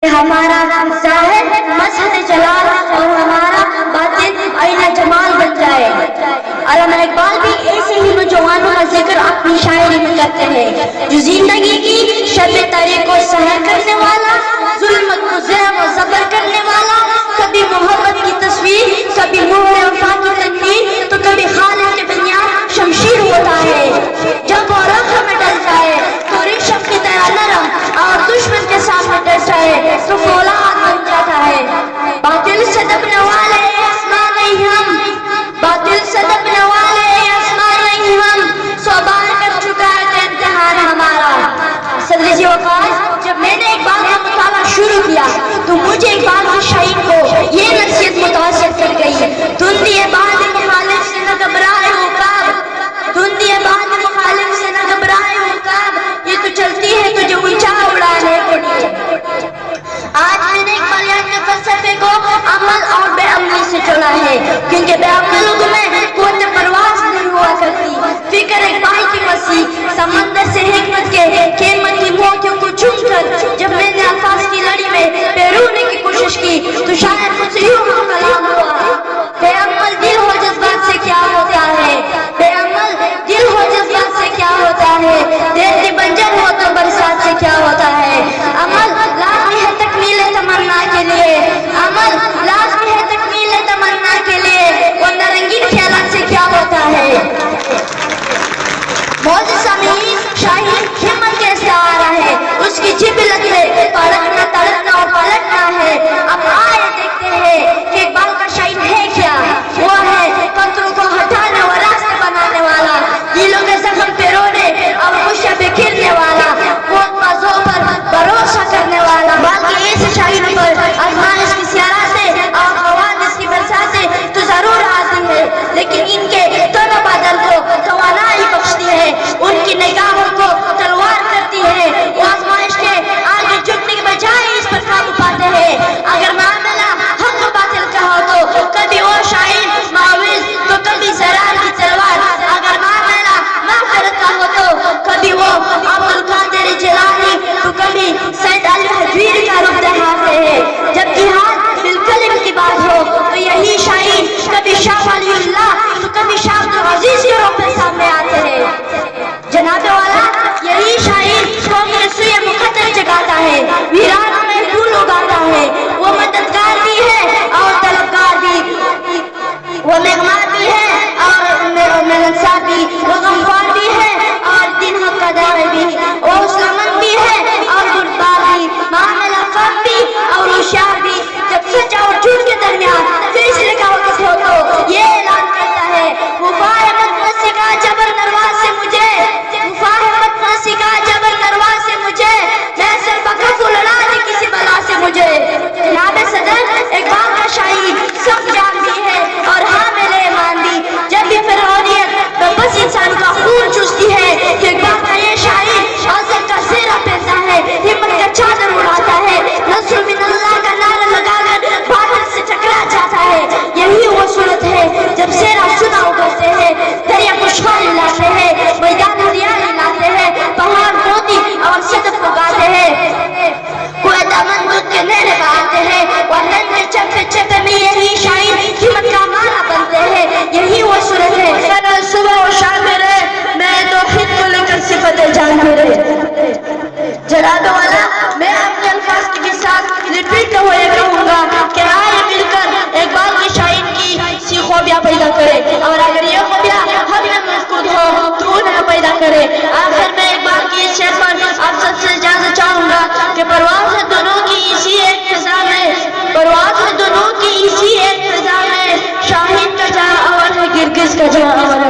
ہمارا ظاہر مظہر جلال اور ہمارا باطن آئینہ جمال بن جائے۔ علامہ اقبال بھی ایسے ہی نوجوانوں کا ذکر اپنی شاعری میں کرتے ہیں جو زندگی کی شب طریق کو سحر کرنے والا، ظلمت کو ظلم و زبر کرنے والا، کبھی محبت کی تصویر، کبھی مہر وفا کی تنویر، تو کبھی خالق کے بنیاد شمشیر ہوتا ہے۔ جب وہ رخ میں ڈل جائے تو ریشم کی طرح نرم اور دشمن کے سامنے ڈر جائے تو فولاد بن جاتا ہے۔ باطل سے دبنے والے آسمان نہیں ہم، باطل سے دبنے والے آسمان نہیں ہم، سو بار کر چکا ہے امتحان ہمارا۔ صدر جی وقاص، جب میں نے اقبال کا مطالعہ شروع کیا تو مجھے اقبال کی شاعری کو یہ نصیحت متاثر کر گئی، دھندی باد مخالف سے نہ گھبرائے عقاب، دھندی باد مخالف سے نہ گھبرائے عقاب، یہ تو چلتی ہے تجھے اونچا اڑانے کے لیے۔ آج میں نے اقبالیات کے فلسفے کو عمل اور بے عملی سے جوڑا ہے، کیونکہ بے عمل لوگوں میں قوت پرواز نہیں ہوا کرتی۔ فکر اقبال کی وسیع سمندر سے حکمت کے قیمتی موتیوں کو چن کر جب میں نے الفاظ کی لڑی میں پیرونے کی کوشش کی تو شاید مجھ سے یوں کلام ہوا، بے عمل دل ہو جذبات سے کیا ہوتا ہے، بے عمل دل ہو جذبات سے کیا ہوتا ہے، دیرتی بنجر ہو تو برسات سے کیا ہوتا ہے۔ عمل لازمی ہے تکمیل تمنا کے لیے، عمل لازمی ہے تکمیل تمنا کے لیے، ورنہ رنگین خیالات سے کیا ہوتا ہے۔ معزز سامعین، شاہین ہمت کا استعارہ ہے، اس کی جبلت میں پڑکنا تڑکنا اور پلٹنا ہے۔ اب آئے دیکھتے ہیں کہ اقبال کا شاعر ہے کیا، وہ ہے قطروں کو ہٹانے اور راستے بنانے والا، دلوں کے زخم پیرونے اور خوشیاں بکھیرنے والا، موت بازوں پر بھروسہ کرنے والا۔ باقی ایسے شاعروں پر آزمائش کی سیاراتیں اور حوادث کی برساتیں تو ضرور آتی ہے، لیکن ان کے تن و بدن کو توانائی بخشتی ہے، ان کی نگاہوں کو تلوار کرتی ہے، وہ آزمائش کے آگے جھکنے کے بجائے اس پر قابو پاتے ہیں۔ اگر معاملہ حق و باطل کا ہو تو کبھی وہ شاعر معاوض تو کبھی زرار کی تلوار، اگر معاملہ مغفرت کا ہو تو کبھی وہ عبدالقادر جیلانی تو کبھی سید علی حجویری کا رخ دکھاتے ہیں۔ جب جہاد بالکلم کی بات ہو تو یہی شاعر کبھی شاہ ولی اللہ تو کبھی شاہ عبدالعزیز کے روپ میں سامنے آتے ہیں۔ جناب والا، یہی شاعر قوم کے سوئے مقدر جگاتا ہے، ویرانوں میں پھول اگاتا ہے، وہ مددگار بھی ہے اور طلبگار بھی، وہ مغمار بھی ہے اور ملنسار بھی، وہ غمخوار بھی ہے اور دن حق کا داعی بھی، وہ حسنمند بھی ہے اور گردبار بھی، معاملہ فہم بھی اور ہوشیار بھی۔ جب سچ اور جھوٹ کے درمیان فیصلے کا وقت ہو تو یہ اعلان کرتا ہے، مفاہمت نہ سکھا جبر نرواز سے مجھے، مفاہمت نہ سکھا جبر نرواز سے مجھے، میں سر بکف لڑا دے کسی بلا سے مجھے۔ جناب صدر، اقبال کا شاعر سخت جان بھی ہے اور حامل ایمان بھی۔ جب بھی فرعونیت بس انسان کا خون چوستی ہے کہ اقبال کا یہ شاعر عزم کا زیرہ پہنتا ہے، ہمت کا چادر اڑاتا ہے، نصر من اللہ کا نعرہ لگا کر باطل سے ٹکرا جاتا ہے۔ یہی وہ صورت ہے جب زیرہ سنا اگلتے ہیں، دریا خوشحالی لاتے ہیں، میدان ہریالی لاتے ہیں، پہاڑ موتی اور صدف اگاتے ہیں، کوئی دامن دودھ کے نیرے بہاتے ہیں، وطن کے چپے چپے میں یہی شاعر ہمت کا مانا بنتے ہیں۔ یہی وہ صورت ہے صبح و شام میرے، میں توحید کو لے کر صفت جان میرے۔ جناب والا، میں اپنے الفاظ کے بھی ساتھ ریپیٹ ہوئے کہوں گا کہ آئے مل کر اقبال کی شاعری کی سی خوبیاں پیدا کرے، اور اگر یہ خوبیاں ہم میں مفقود ہو تو انہیں پیدا کرے۔ آخر میں اقبال کی اس شعر پر آپ سب سے اجازت چاہوں گا کہ پرواز ہے دونوں کی اسی ایک فضا میں، پرواز ہے دونوں کی اسی ایک فضا میں، شاہین کا جہاں اول ہے گرگس کا جہاں اول